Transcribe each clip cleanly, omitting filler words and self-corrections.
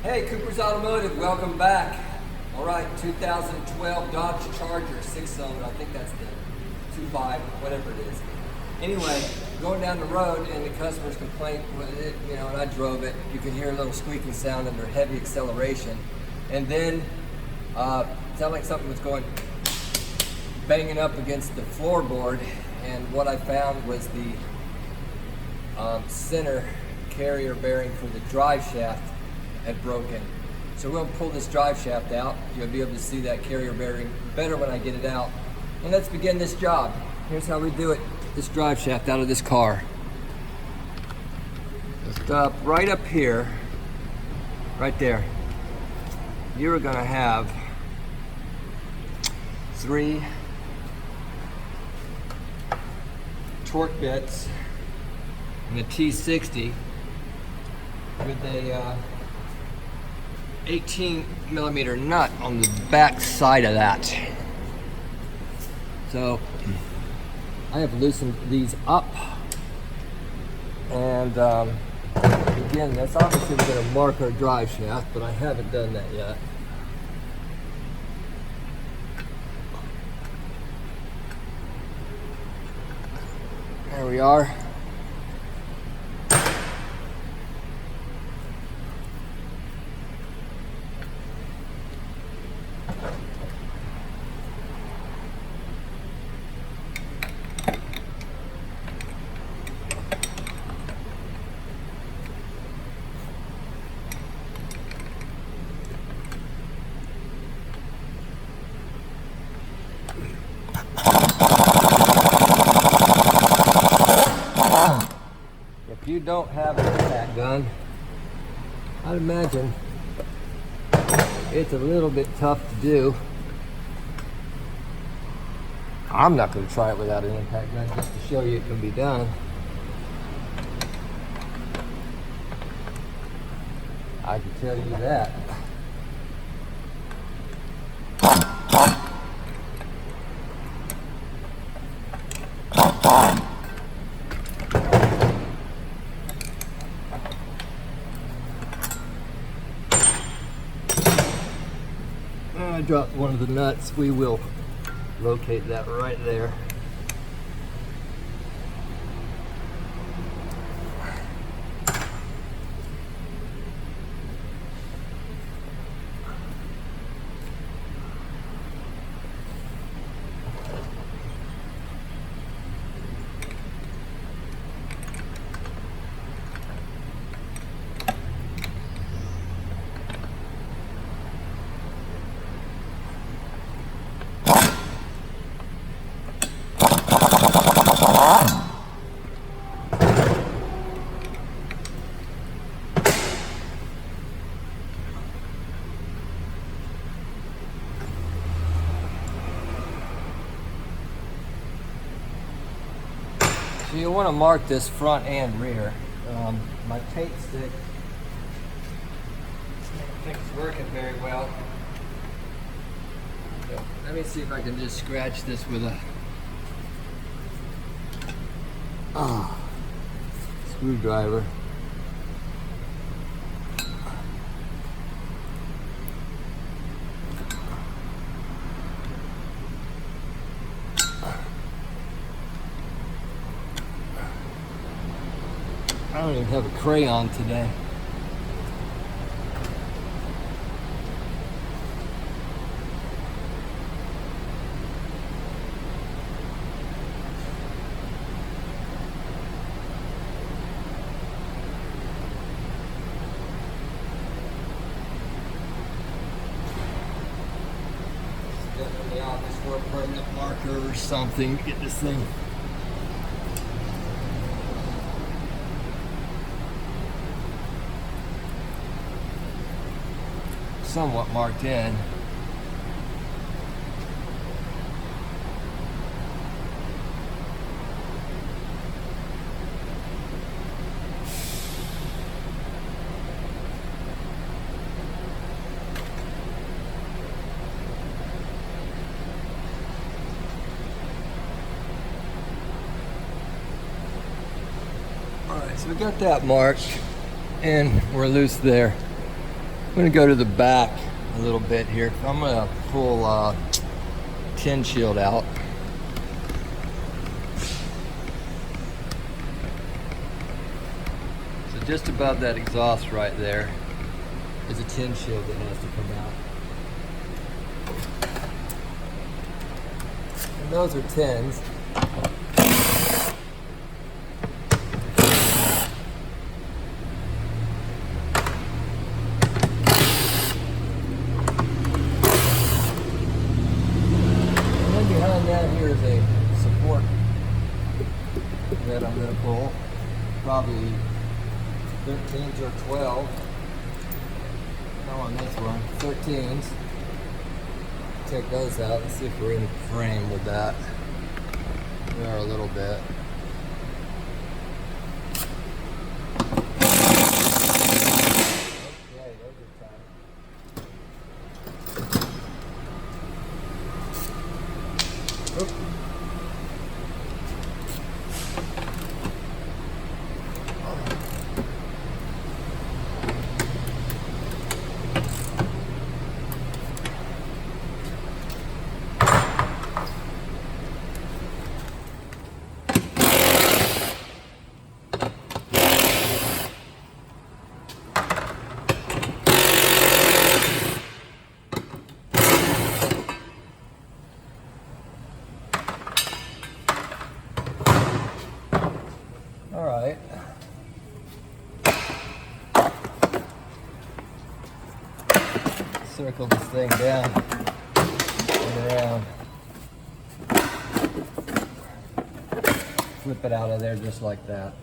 Hey, Cooper's Automotive, welcome back. All right, 2012 Dodge Charger, 6-cylinder. I think that's the 2.5, whatever it is. Anyway, going down the road and the customer's complaint with it, and I drove it. You could hear a little squeaking sound under heavy acceleration. And then, it sounded like something was going banging up against the floorboard. And what I found was the center carrier bearing for the drive shaft had broken. So we're going to pull this drive shaft out. You'll be able to see that carrier bearing better when I get it out. And let's begin this job. Here's how we do it. This drive shaft out of this car. Stop right up here, right there. You're going to have 3 torque bits and a T60 with a 18mm nut on the back side of that. So I have loosened these up, and again, that's obviously we're going to mark our drive shaft, but I haven't done that yet. There we are. If you don't have an impact gun, I'd imagine it's a little bit tough to do. I'm not going to try it without an impact gun just to show you it can be done. I can tell you that. I dropped one of the nuts. We will locate that right there. So you want to mark this front and rear. My tape stick, I think it's working very well. So let me see if I can just scratch this with a screwdriver. I don't even have a crayon today. Step in the office for a permanent marker or something to get this thing. Somewhat marked in. All right, so we got that marked and we're loose there. going to go to the back a little bit here. I'm going to pull tin shield out. So just above that exhaust right there is a tin shield that has to come out. And those are tins. Down here is a support that I'm going to pull, probably 13s or 12. No, on this one, 13s. Take those out and see if we're in frame with that. We are a little bit. Okay, those are tight. Oop. All right. Circle this thing down and around. Flip it out of there just like that.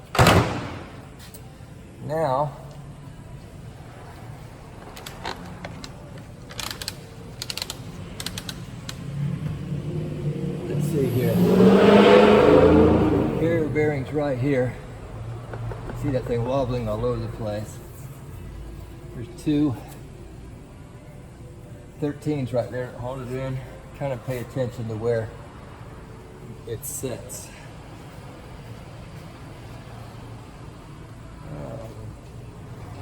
Now, let's see here. Carrier bearings right here. See that thing wobbling all over the place. There's two 13s right there that hold it in. Kind of pay attention to where it sits.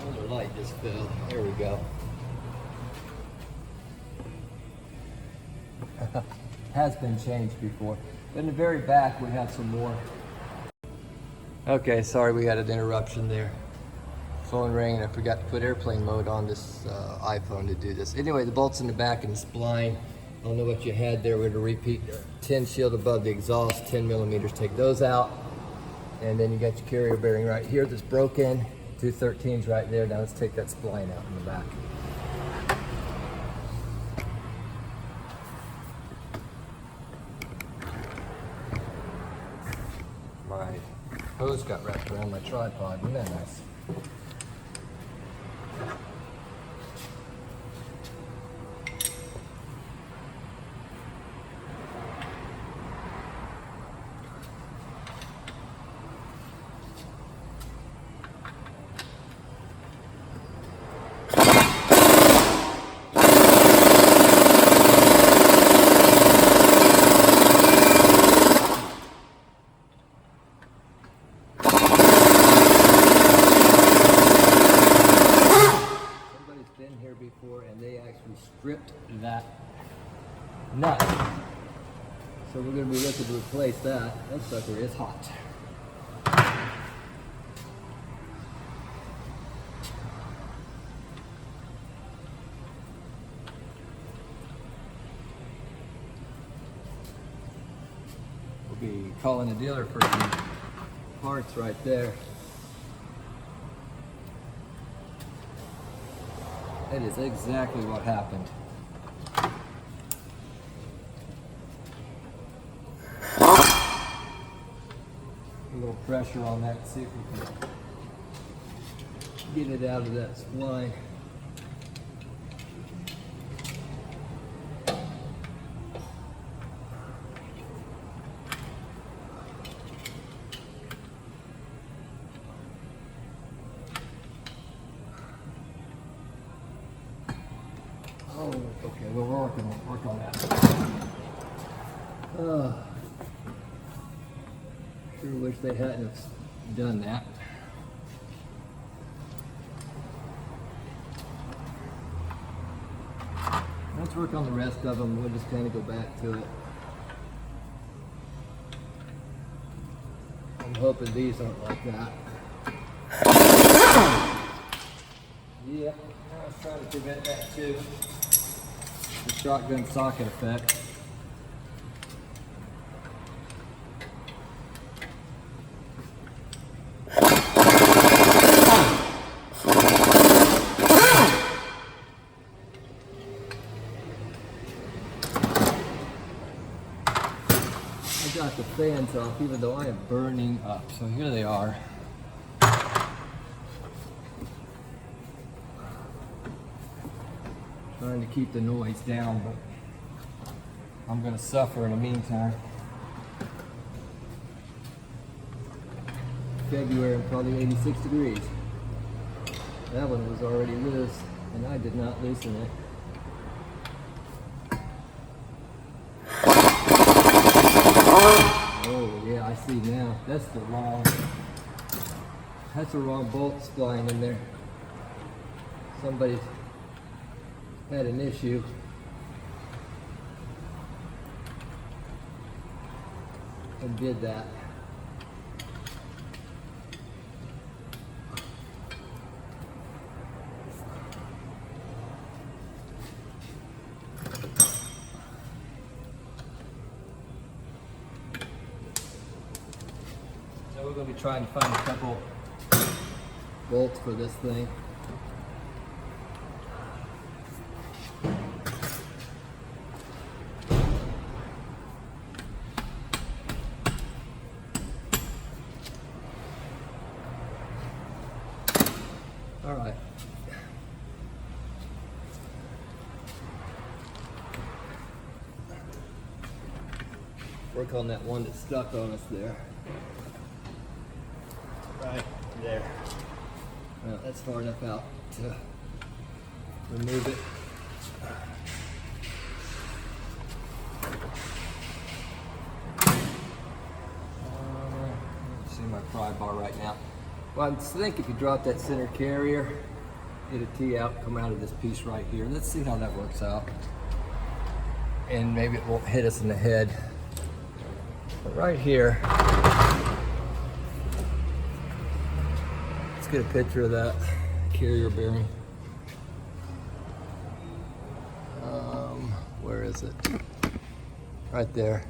Another light just fell. There we go. Has been changed before. In the very back we have some more. Okay, sorry we had an interruption there. Phone rang and I forgot to put airplane mode on this iPhone to do this. Anyway, the bolts in the back and the spline. I don't know what you had there. We're going to repeat tin shield above the exhaust, 10 millimeters. Take those out. And then you got your carrier bearing right here that's broken. Two 13s right there. Now let's take that spline out in the back. My hose got wrapped around my tripod. Isn't that nice? Before, and they actually stripped that nut. So we're going to be looking to replace that. That sucker is hot. We'll be calling the dealer for some parts right there. That is exactly what happened. A little pressure on that, see if we can get it out of that spline. Oh, okay, well, we're work on that. Sure wish they hadn't have done that. let's work on the rest of them. We'll just kind of go back to it. I'm hoping these aren't like that. Yeah, I was trying to prevent that too. The shotgun socket effect. I got the fans off even though I am burning up. So here they are. Trying to keep the noise down, but I'm going to suffer in the meantime. February, probably 86 degrees. That one was already loose, and I did not loosen it. Oh yeah, I see now. That's the wrong bolt spline in there. Somebody's had an issue. And did that. So we're going to be trying to find a couple bolts for this thing. All right. Work on that one that's stuck on us there. Right there. Well, that's far enough out to remove it. Let's see my pry bar right now. Well, I think if you drop that center carrier, it'll tee out, come out of this piece right here. Let's see how that works out. And maybe it won't hit us in the head. But right here, let's get a picture of that carrier bearing. Where is it? Right there.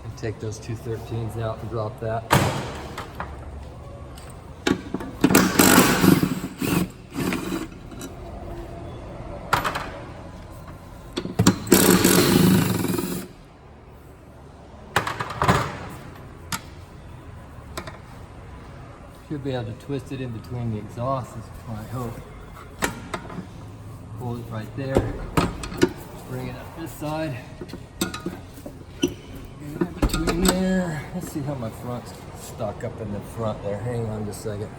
And take those two 13s out and drop that. Should be able to twist it in between the exhausts, is what I hope. Hold it right there. Bring it up this side. Get it in between there. Let's see how my front's stuck up in the front there. Hang on just a second.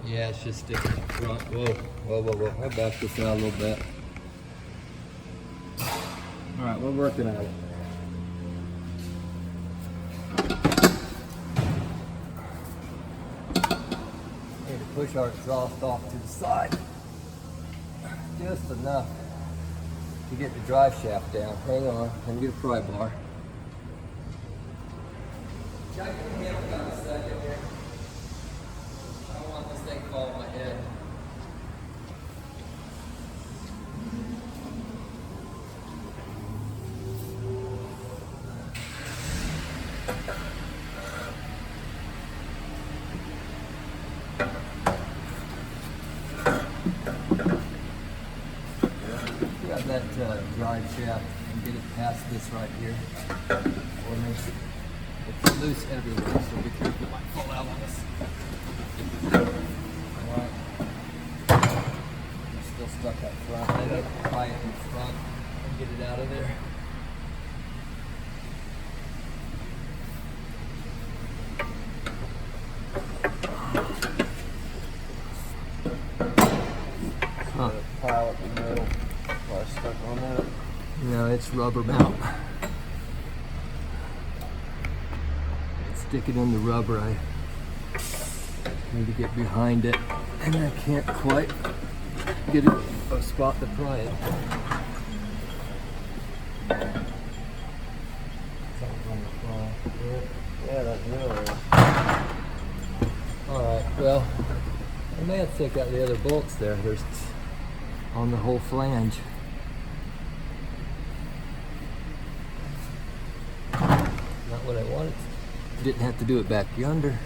Yeah, it's just sticking in the front. Whoa. I'll back this out a little bit. All right, we're working on it. Need to push our exhaust off to the side. Just enough to get the drive shaft down. Hang on, let me get a pry bar. Can I get a handle down a second here? I don't want this thing to fall on my head. Grab that drive shaft and get it past this right here for me. It's loose everywhere, so be careful, it might fall out on us. Alright. It's still stuck up front. I need to pry it in front and get it out of there. Huh. Pile up the middle. Why stuck on that? No, it's rubber mount. stick it in the rubber. I need to get behind it, and I can't quite get a spot to pry it. Yeah, that's really. Alright, well, I may have to take out the other bolts there. There's on the whole flange. Not what I wanted. Didn't have to do it back yonder.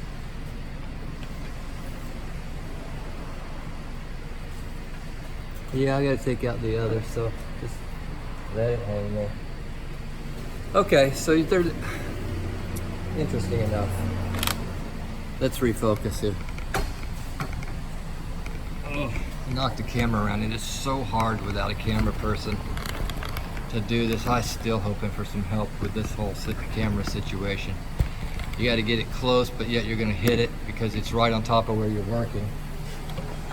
Yeah, I gotta take out the other, so just let it hang there. Okay, so there's interesting enough. Let's refocus here. Oh, knock the camera around. It is so hard without a camera person to do this. I'm still hoping for some help with this whole camera situation. You got to get it close, but yet you're going to hit it because it's right on top of where you're working.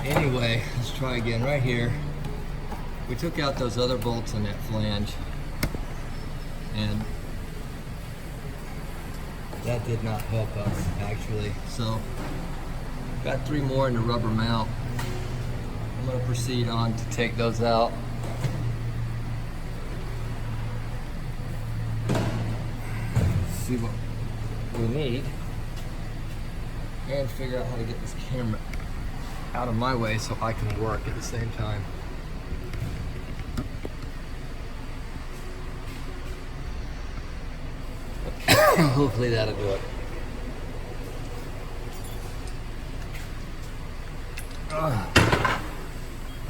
Anyway, let's try again right here. We took out those other bolts on that flange, and that did not help us actually. So got 3 more in the rubber mount. I'm going to proceed on to take those out. See what we need and figure out how to get this camera out of my way so I can work at the same time. Hopefully that'll do it.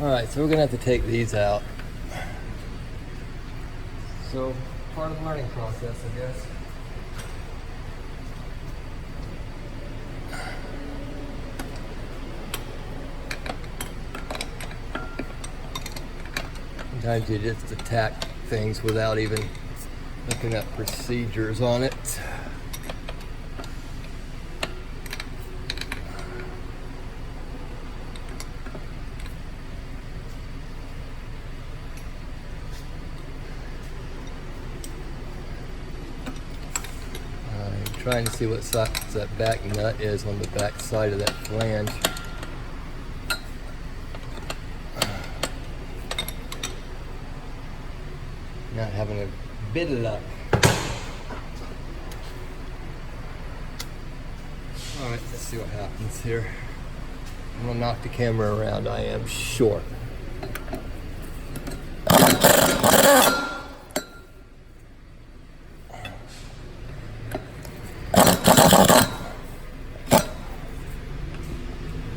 Alright, so we're gonna have to take these out. So, part of the learning process, I guess. Sometimes you just attack things without even looking at procedures on it. I'm trying to see what size that back nut is on the back side of that flange. Not having a bit of luck. Alright, let's see what happens here. I'm gonna knock the camera around. I am short.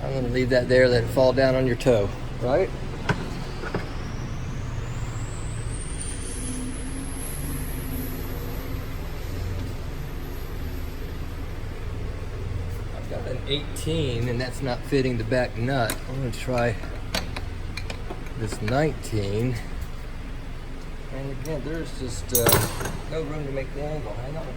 I'm gonna leave that there, let it fall down on your toe, right? An 18, and that's not fitting the back nut. I'm going to try this 19, and again there's just no room to make the angle. Hang on.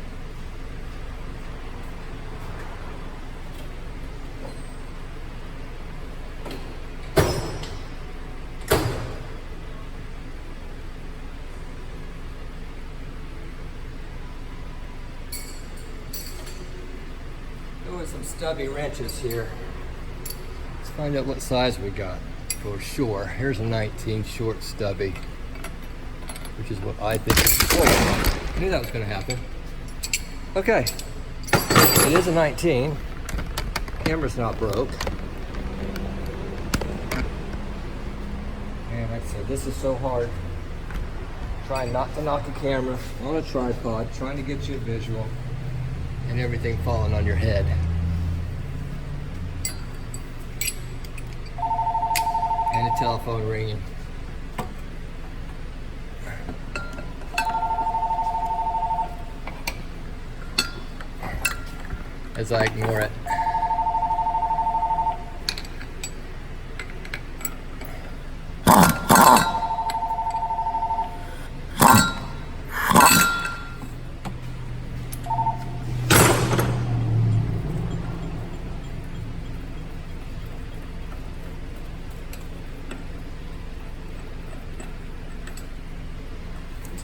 With some stubby wrenches here. Let's find out what size we got for sure. Here's a 19 short stubby, which is what I think. Oh, I knew that was going to happen. Okay, it is a 19. Camera's not broke. And like I said, this is so hard. Trying not to knock the camera on a tripod, trying to get you a visual, and everything falling on your head. And a telephone ringing. As I ignore it.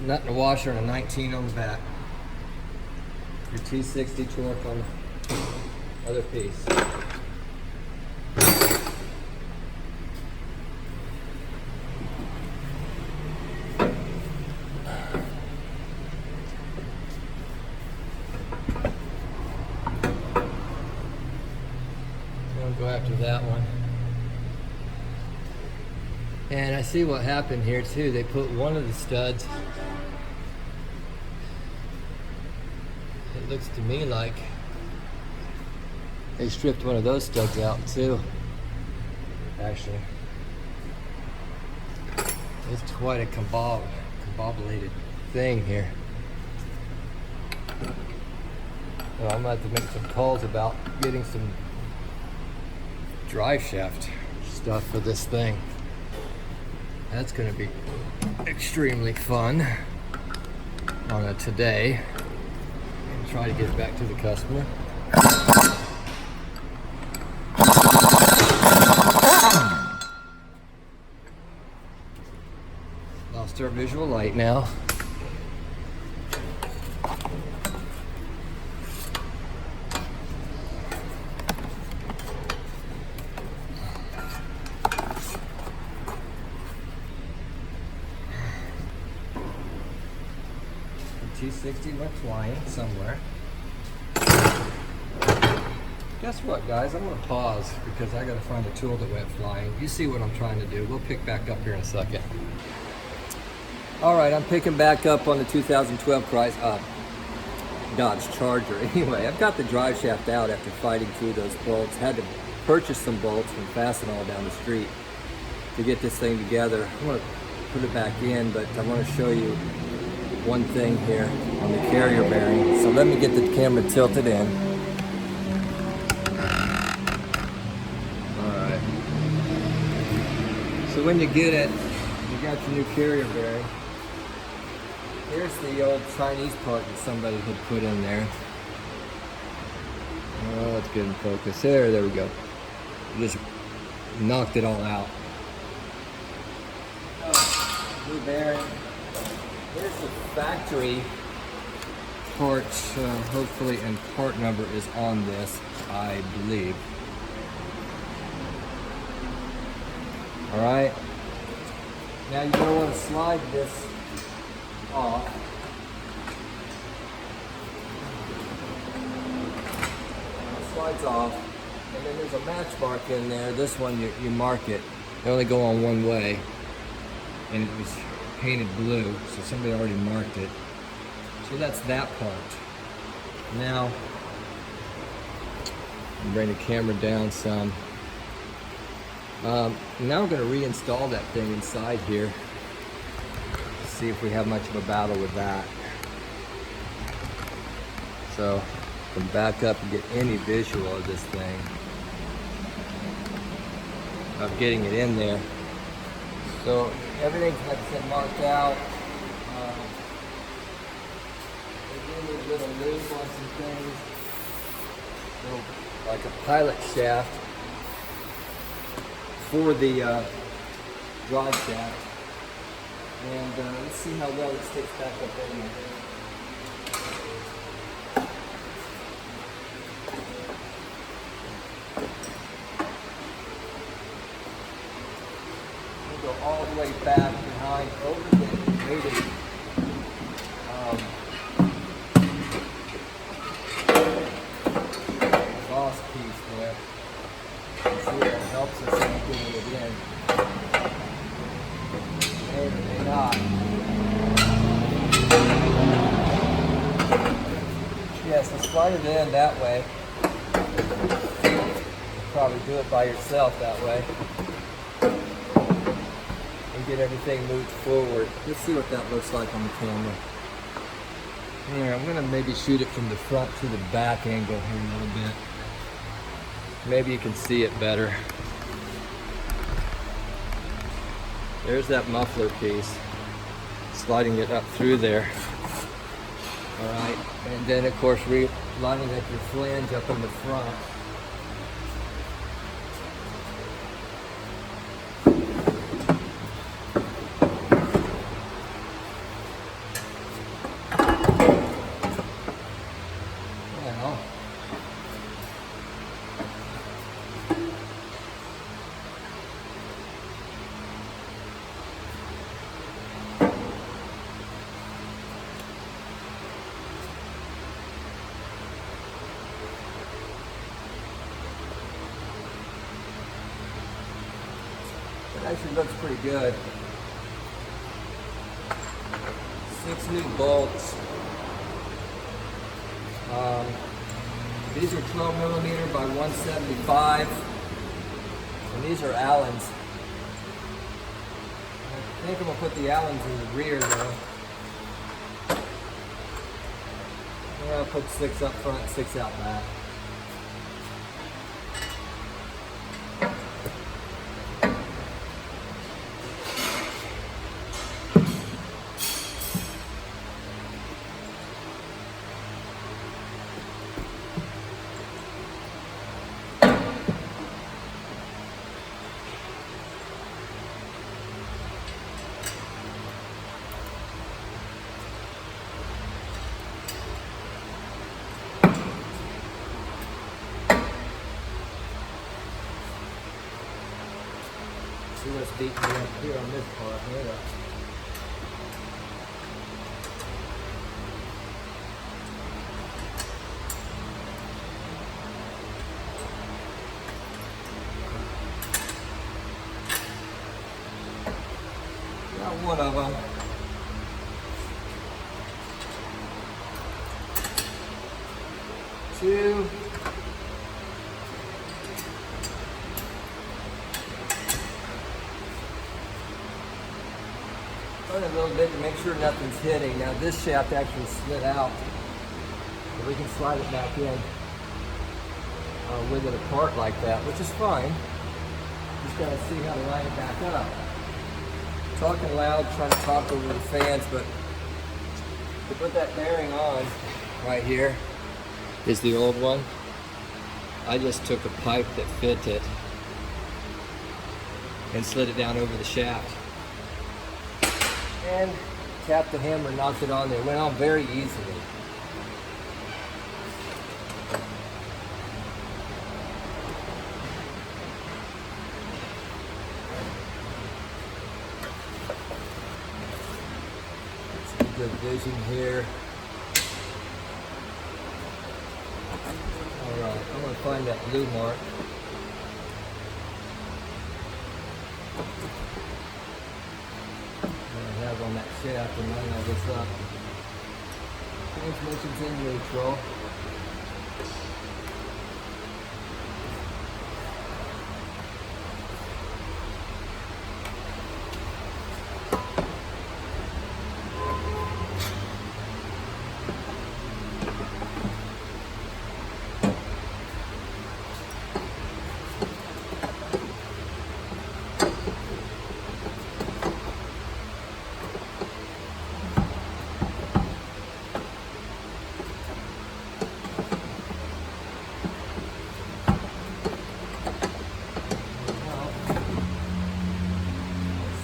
Nut and a washer and a 19 on the back. your T60 torque on the other piece. Go after that one. And I see what happened here too. They put one of the studs. It looks to me like they stripped one of those studs out too. Actually, it's quite a combobulated thing here. So I'm gonna have to make some calls about getting some drive shaft stuff for this thing. That's going to be extremely fun on a today. And try to get it back to the customer. Lost our visual light now. T60 went flying somewhere. Guess what, guys? I'm going to pause because I got to find a tool that went flying. You see what I'm trying to do. We'll pick back up here in a second. All right, I'm picking back up on the 2012 Dodge Charger. Anyway, I've got the drive shaft out after fighting through those bolts. Had to purchase some bolts from Fasteners down the street to get this thing together. I'm going to put it back in, but I want to show you one thing here on the carrier bearing. So let me get the camera tilted in. Alright. So when you get it, you got your new carrier bearing. Here's the old Chinese part that somebody had put in there. Oh, it's good in focus. There we go. Just knocked it all out. New bearing. Here's the factory part, hopefully, and part number is on this, I believe. Alright. Now you're going to want to slide this off. It slides off, and then there's a match mark in there. This one, you mark it. They only go on one way, and it was painted blue, so somebody already marked it. So that's that part. Now, I'm bringing the camera down some. Now I'm going to reinstall that thing inside here. See if we have much of a battle with that. So, come back up and get any visual of this thing. Of getting it in there. So everything's like I said marked out. They gave me a little lube on some things. Like a pilot shaft for the drive shaft. And let's see how well it sticks back up in there. We'll go all the way back behind over the weighted boss piece there. See if it helps us in getting it in. May or may not. Yeah, so slide it in that way. You'll probably do it by yourself that way. And get everything moved forward. Let's see what that looks like on the camera. Here, I'm gonna maybe shoot it from the front to the back angle here a little bit. Maybe you can see it better. There's that muffler piece. Sliding it up through there. Alright, and then of course lining up your flange up in the front. Actually looks pretty good. 6 new bolts. These are 12 millimeter by 175, and these are Allens. I think I'm gonna put the Allens in the rear though. I'm gonna put 6 up front, 6 out back. See what's beating me up here on this part. Here. Got one of them. Two. Turn it a little bit to make sure nothing's hitting. Now this shaft actually slid out, so we can slide it back in with it apart like that, which is fine. Just gotta see how to line it back up. Talking loud, trying to talk over the fans, but to put that bearing on right here is the old one. I just took a pipe that fit it and slid it down over the shaft. And tapped the hammer, knocked it on there. It went on very easily. Some good vision here. Alright, I'm going to find that blue mark. On that shaft and line all this up. Transmission's in neutral.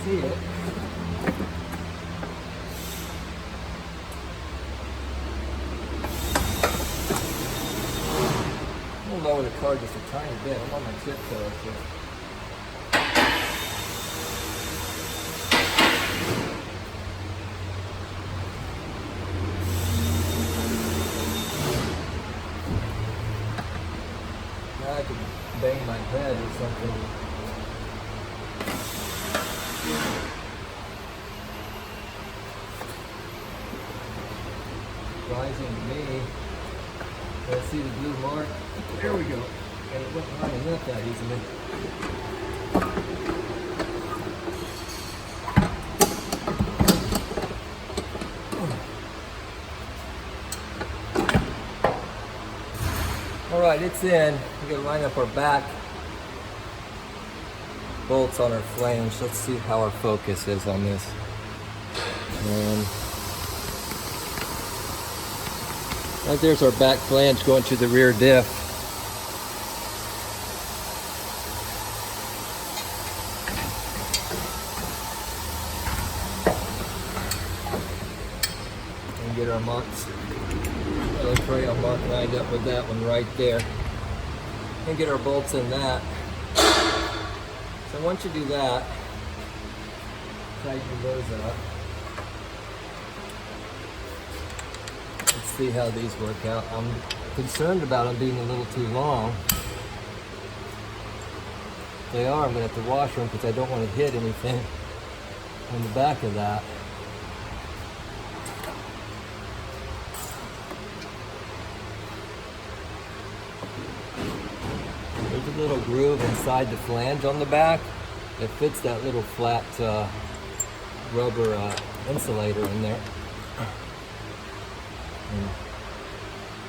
See it. I'm gonna lower the car just a tiny bit. I'm on my tiptoes here. Now I can bang my head or something. Rising to me. Let's see the blue mark. There we go. And it wasn't lining up that easily. Alright, it's in. We're going to line up our back bolts on our flange. Let's see how our focus is on this. Right there's our back flange going to the rear diff. And get our marks. Let's try our mark lined up with that one right there. And get our bolts in that. So once you do that, tighten those up. Let's see how these work out. I'm concerned about them being a little too long. If they are, I'm going to have to wash them because I don't want to hit anything on the back of that. There's a little groove inside the flange on the back that fits that little flat rubber insulator in there.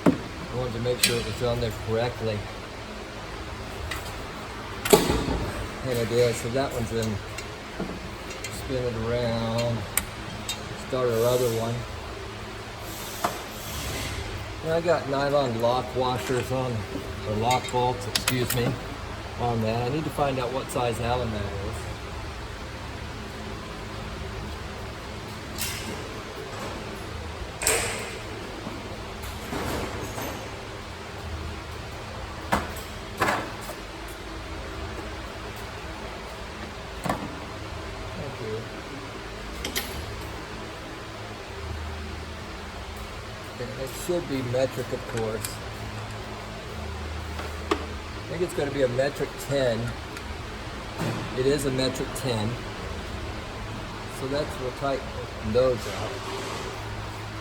And I wanted to make sure it was on there correctly. And it is, so that one's in. Spin it around. Start our other one. And I got nylon lock washers on, or lock bolts, excuse me, on that. I need to find out what size Allen that is. It should be metric, of course. I think it's going to be a metric 10. It is a metric 10. So we'll tighten those up.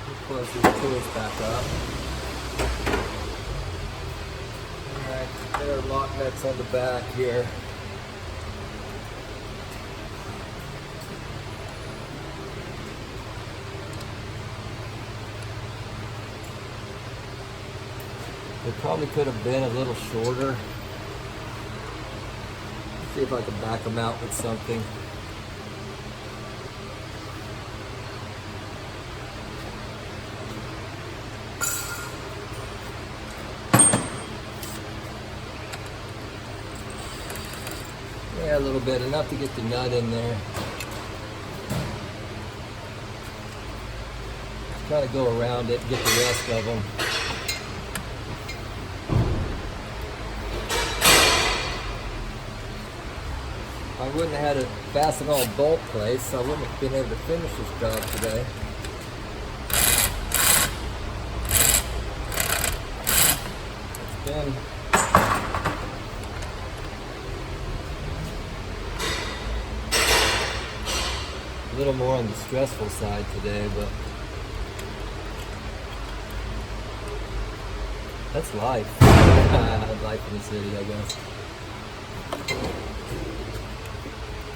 We'll close these tools back up. Alright, there are lock nuts on the back here. It probably could have been a little shorter. Let's see if I can back them out with something. Yeah, a little bit, enough to get the nut in there. Try to go around it and get the rest of them. I wouldn't have had a fastenal bolt place, so I wouldn't have been able to finish this job today. It's been a little more on the stressful side today, but that's life. Life in the city, I guess.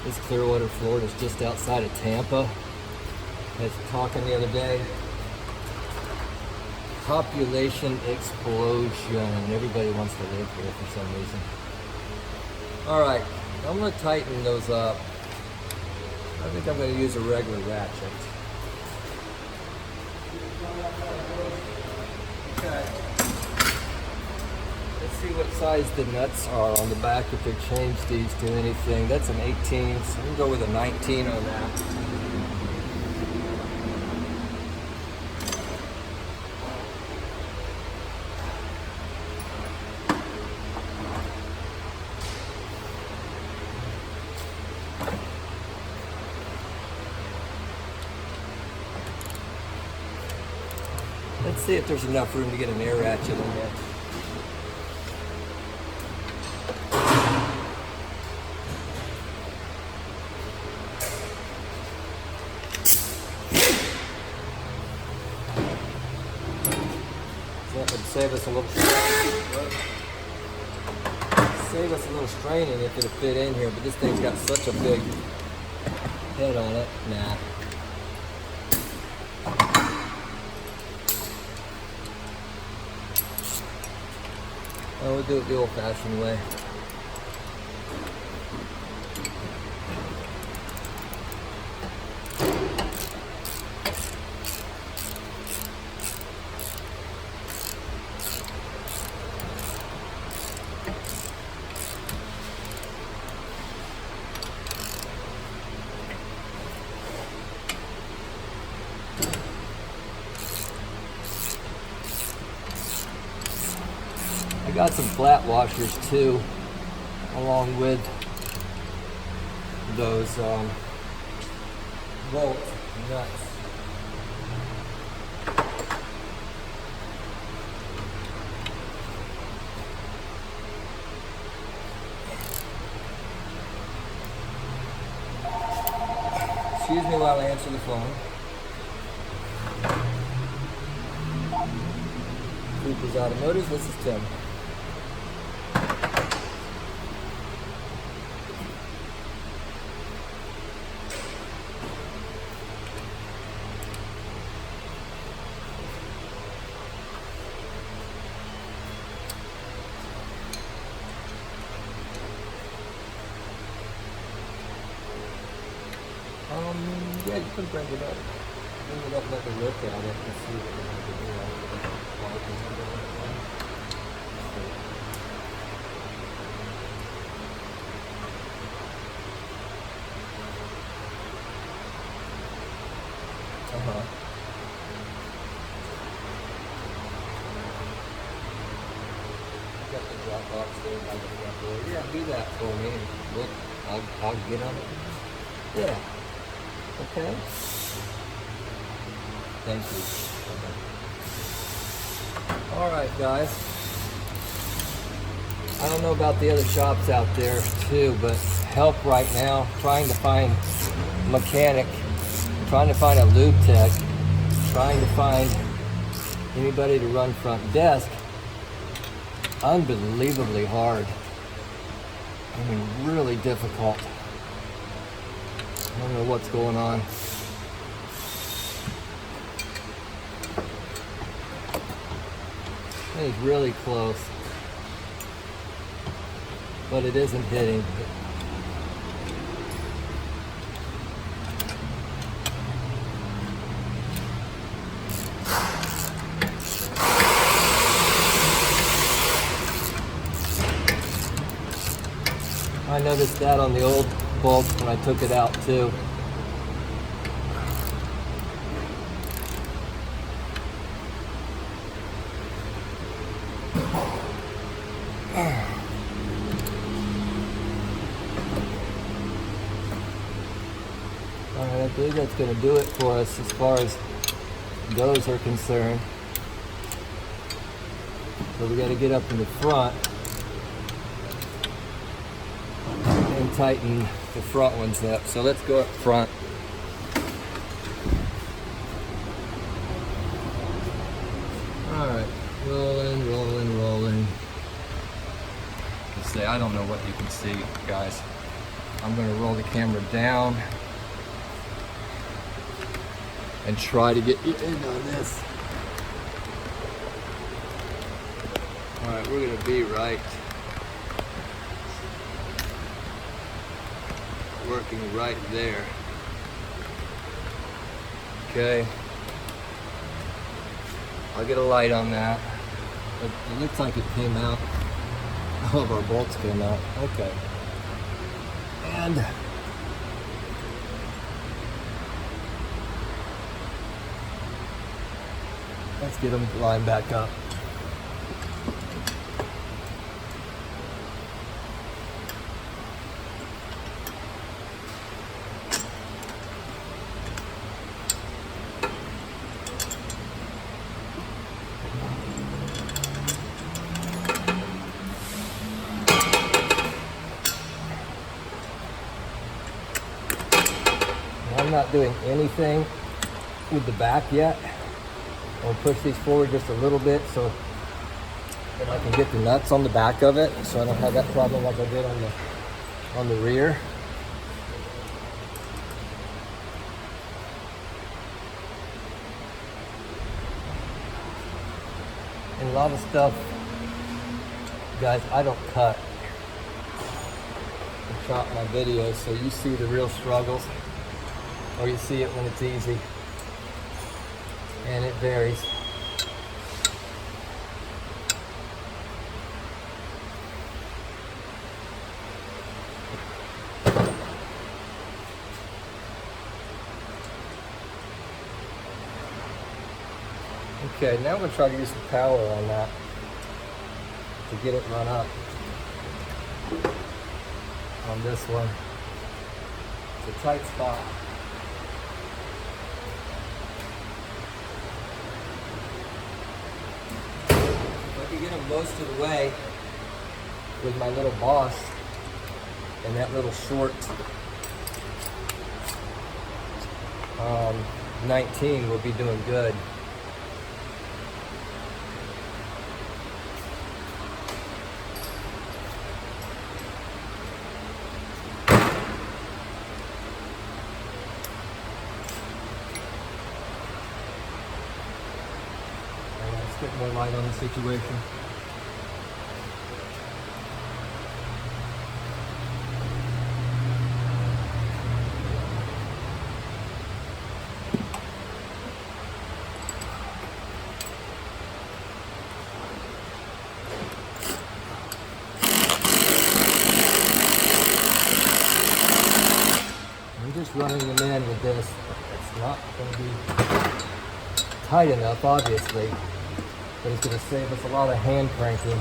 This Clearwater, Florida is just outside of Tampa. I was talking the other day. Population explosion. Everybody wants to live here for some reason. Alright, I'm going to tighten those up. I think I'm going to use a regular ratchet. Okay. Let's see what size the nuts are on the back if they change these to anything. That's an 18, so we can go with a 19 on that. Let's see if there's enough room to get an air ratchet in there. That would save us a little straining if it'd fit in here, but this thing's got such a big head on it. Nah. Oh, we'll do it the old-fashioned way. I got some flat washers too, along with those bolt nuts. Excuse me while I answer the phone. Cooper's Automotive, this is Tim. Yeah, you can bring it up. Bring it up, let me look at it and see what we have to do. Got the drop box there by the front door. Yeah, do that for me. And look, I'll get on it. Yeah. Okay. Thank you. Okay. All right, guys. I don't know about the other shops out there too, but help right now trying to find a mechanic, trying to find a lube tech, trying to find anybody to run front desk. Unbelievably hard. I mean, really difficult. I don't know what's going on. It's really close, but it isn't hitting. I noticed that on the old bolt when I took it out too. Alright, I believe that's going to do it for us as far as those are concerned. So we got to get up in the front and tighten the front ones up. So let's go up front. Alright, rolling, rolling, rolling. Let's say, I don't know what you can see, guys. I'm going to roll the camera down and try to get you in on this. Alright, we're going to be right. Working right there. Okay. I'll get a light on that. It looks like it came out. All of our bolts came out. Okay. And let's get them lined back up. I'm not doing anything with the back yet. I'll push these forward just a little bit so that I can get the nuts on the back of it, so I don't have that problem like I did on the rear. And a lot of stuff, guys, I don't cut and chop my videos, so you see the real struggles, or you see it when it's easy, and it varies. Okay, now I'm going to try to use the power on that to get it run up on this one. It's a tight spot. If I could get them most of the way with my little boss and that little short 19 will be doing good. Let's get more light on the situation. I'm just running them in with this. It's not going to be tight enough, obviously, but it's going to save us a lot of hand cranking.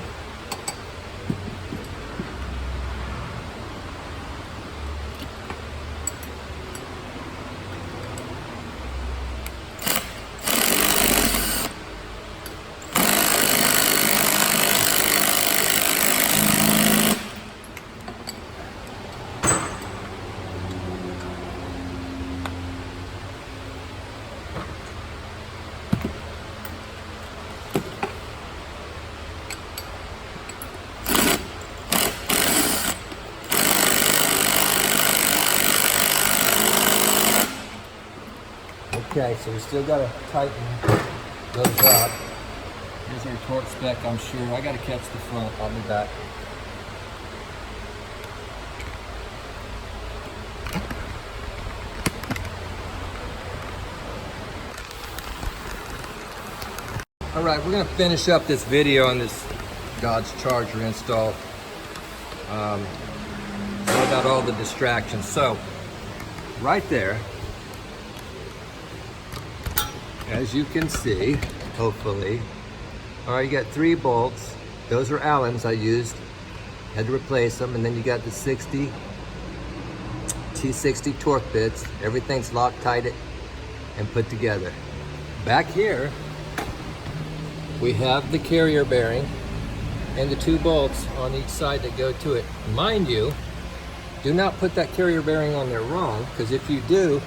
Okay, so we still got to tighten those up. Here's our torque spec, I'm sure. I got to catch the front. I'll be back. All right, we're going to finish up this video on this Dodge Charger install. What about all the distractions? So, right there, as you can see, hopefully, all right, you got 3 bolts. Those are Allens I used. Had to replace them. And then you got the 60 T60 torque bits. Everything's Loctited and put together. Back here, we have the carrier bearing and the 2 bolts on each side that go to it. Mind you, do not put that carrier bearing on there wrong, because if you do,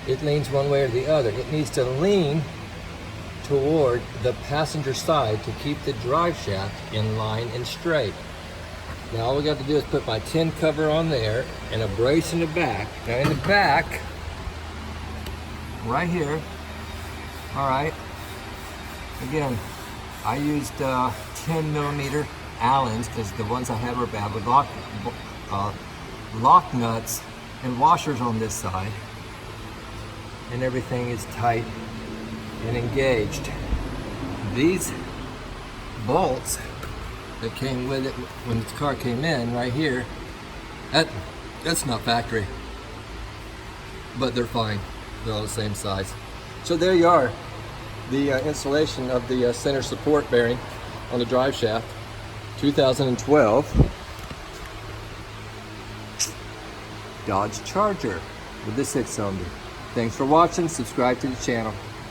it leans one way or the other. It needs to lean toward the passenger side to keep the drive shaft in line and straight. Now all we got to do is put my tin cover on there and a brace in the back. Now in the back, right here, all right, again, I used 10 millimeter Allens because the ones I had were bad, with lock nuts and washers on this side. And everything is tight and engaged. These bolts that came with it when the car came in right here, that's not factory, but they're fine. They're all the same size. So there you are, the installation of the center support bearing on the drive shaft, 2012 Dodge Charger with the 6-cylinder. Thanks for watching. Subscribe to the channel.